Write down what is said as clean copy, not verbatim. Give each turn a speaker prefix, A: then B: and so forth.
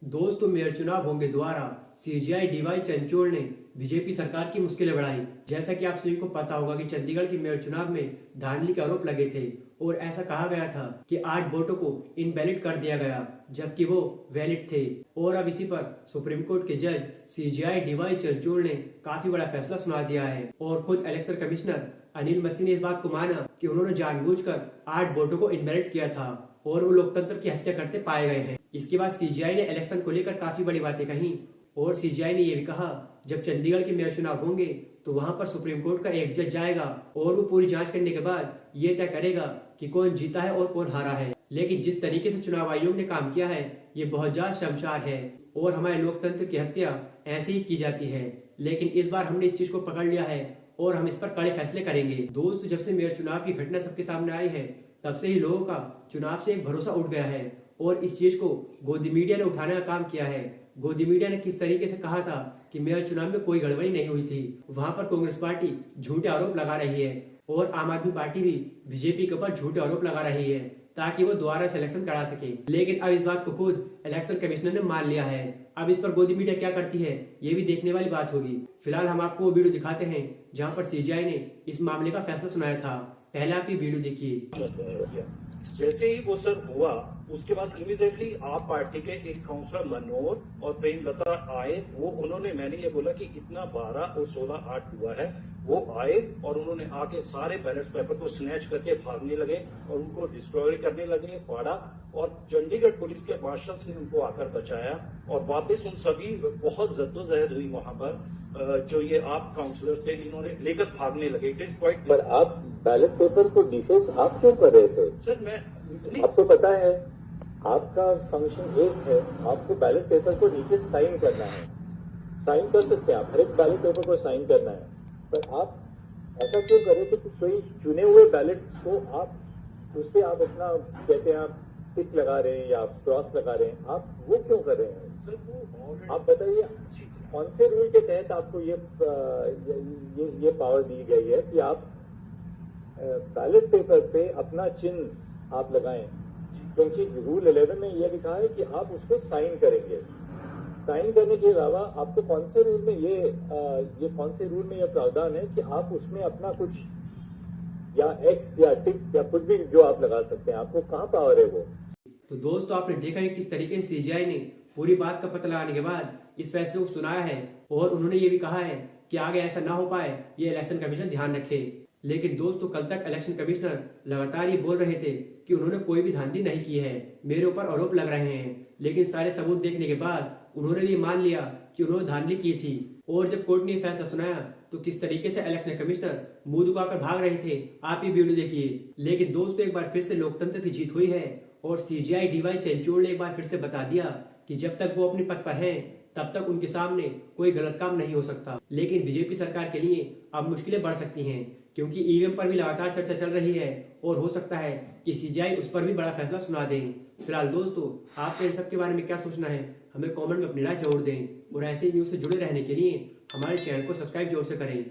A: दोस्तों मेयर चुनाव होंगे दोबारा। सीजीआई डीवाई चंचोल ने बीजेपी सरकार की मुश्किलें बढ़ाई। जैसा कि आप सभी को पता होगा कि चंडीगढ़ के मेयर चुनाव में धांधली के आरोप लगे थे और ऐसा कहा गया था कि 8 वोटों को इनवैलिड कर दिया गया जबकि वो वैलिड थे। और अब इसी पर सुप्रीम कोर्ट के जज सीजीआई डीवाई चंचोल ने काफी बड़ा फैसला सुना दिया है और खुद इलेक्शन कमिश्नर अनिल मसी ने इस बात को माना कि उन्होंने जानबूझकर 8 वोटों को इनवैलिड किया था और वो लोकतंत्र की हत्या करते पाए गए हैं। इसके बाद सीजीआई ने इलेक्शन को लेकर काफी बड़ी बातें कही और सीजीआई ने यह भी कहा जब चंडीगढ़ के मेयर चुनाव होंगे तो वहां पर सुप्रीम कोर्ट का एक जज जाएगा और वो पूरी जांच करने के बाद ये तय करेगा कि कौन जीता है और कौन हारा है। लेकिन जिस तरीके से चुनाव आयोग ने काम किया है ये बहुत ज्यादा शर्मसार है और हमारे लोकतंत्र की हत्या ऐसे ही की जाती है। लेकिन इस बार हमने इस चीज को पकड़ लिया है और हम इस पर कड़े फैसले करेंगे। दोस्त, जब से मेयर चुनाव की घटना सबके सामने आई है तब से ही लोगों का चुनाव से एक भरोसा उठ गया है और इस चीज को गोदी मीडिया ने उठाने का काम किया है। गोदी मीडिया ने किस तरीके से कहा था कि मेयर चुनाव में कोई गड़बड़ी नहीं हुई थी, वहां पर कांग्रेस पार्टी झूठे आरोप लगा रही है और आम आदमी पार्टी भी बीजेपी के ऊपर झूठे आरोप लगा रही है ताकि वो दोबारा सिलेक्शन करा सके। लेकिन अब इस बात को खुद इलेक्शन कमिश्नर ने मान लिया है। अब इस पर गोदी मीडिया क्या करती है ये भी देखने वाली बात होगी। फिलहाल हम आपको वो वीडियो दिखाते हैं जहाँ पर सीजीआई ने इस मामले का फैसला सुनाया था। पहले आप ये वीडियो देखिए।
B: जैसे ही वो सर हुआ उसके बाद इमीडिएटली आप पार्टी के एक काउंसलर मनोहर और प्रेमलता आए। उन्होंने, मैंने ये बोला कि इतना 12 और 16 8 हुआ है, वो आए और उन्होंने आके सारे बैलेट पेपर को स्नैच करके भागने लगे और उनको डिस्ट्रॉय करने लगे, फाड़ा। और चंडीगढ़ पुलिस के मार्शल्स ने उनको आकर बचाया और वापस उन सभी बहुत जद्दोजहद हुई वहां पर। जो ये आप काउंसलर थे इन्होंने लेकर भागने लगे। It is quite.
C: पर आप बैलेट पेपर को डिफेंस आप क्यों कर रहे थे?
B: सर मैं
C: आपको पता है आपका फंक्शन एक है, आपको बैलेट पेपर को नीचे साइन करना है। साइन कर सकते हैं आप, हर एक बैलेट पेपर को साइन करना है, पर आप ऐसा क्यों कर रहे थे कि कोई चुने हुए बैलेट को आप उस पर आप अपना कहते हैं आप टिक लगा रहे हैं या आप क्रॉस लगा रहे हैं, आप वो क्यों कर रहे हैं?
B: सर वो
C: आप बताइए कौन से रूल के तहत आपको ये पावर दी गई है कि आप बैलेट पेपर पे अपना चिन्ह आप लगाएं? क्योंकि रूल 11 में यह लिखा है कि आप उसको साइन करेंगे। साइन करने के अलावा आपको कौन से रूल में ये कौन से रूल में यह प्रावधान है कि आप उसमें अपना कुछ या एक्स या टिक या कुछ भी जो आप लगा सकते हैं? आपको कहाँ पावर है वो?
A: तो दोस्तों, आपने देखा है किस तरीके से सीजीआई ने पूरी बात का पता लगाने के बाद इस फैसले को सुनाया है और उन्होंने ये भी कहा है कि आगे ऐसा ना हो पाए ये इलेक्शन कमीशन ध्यान रखे। लेकिन दोस्तों, कल तक इलेक्शन कमिश्नर लगातार ये बोल रहे थे कि उन्होंने कोई भी धांधली नहीं की है, मेरे ऊपर आरोप लग रहे हैं। लेकिन सारे सबूत देखने के बाद उन्होंने भी मान लिया कि उन्होंने धांधली की थी। और जब कोर्ट ने फैसला सुनाया तो किस तरीके से इलेक्शन कमिश्नर मुंह दुखाकर भाग रहे थे, आप ये वीडियो देखिए। लेकिन दोस्तों, एक बार फिर से लोकतंत्र की जीत हुई है और सीजीआई डीवाई चंचोल ने एक बार फिर से बता दिया कि जब तक वो अपने पद पर हैं तब तक उनके सामने कोई गलत काम नहीं हो सकता। लेकिन बीजेपी सरकार के लिए अब मुश्किलें बढ़ सकती हैं क्योंकि ईवीएम पर भी लगातार चर्चा चल रही है और हो सकता है कि सीजीआई उस पर भी बड़ा फैसला सुना दें। फिलहाल दोस्तों, आपको इन सब के बारे में क्या सोचना है हमें कमेंट में अपनी राय जरूर दें और ऐसे न्यूज़ से जुड़े रहने के लिए हमारे चैनल को सब्सक्राइब जरूर से करें।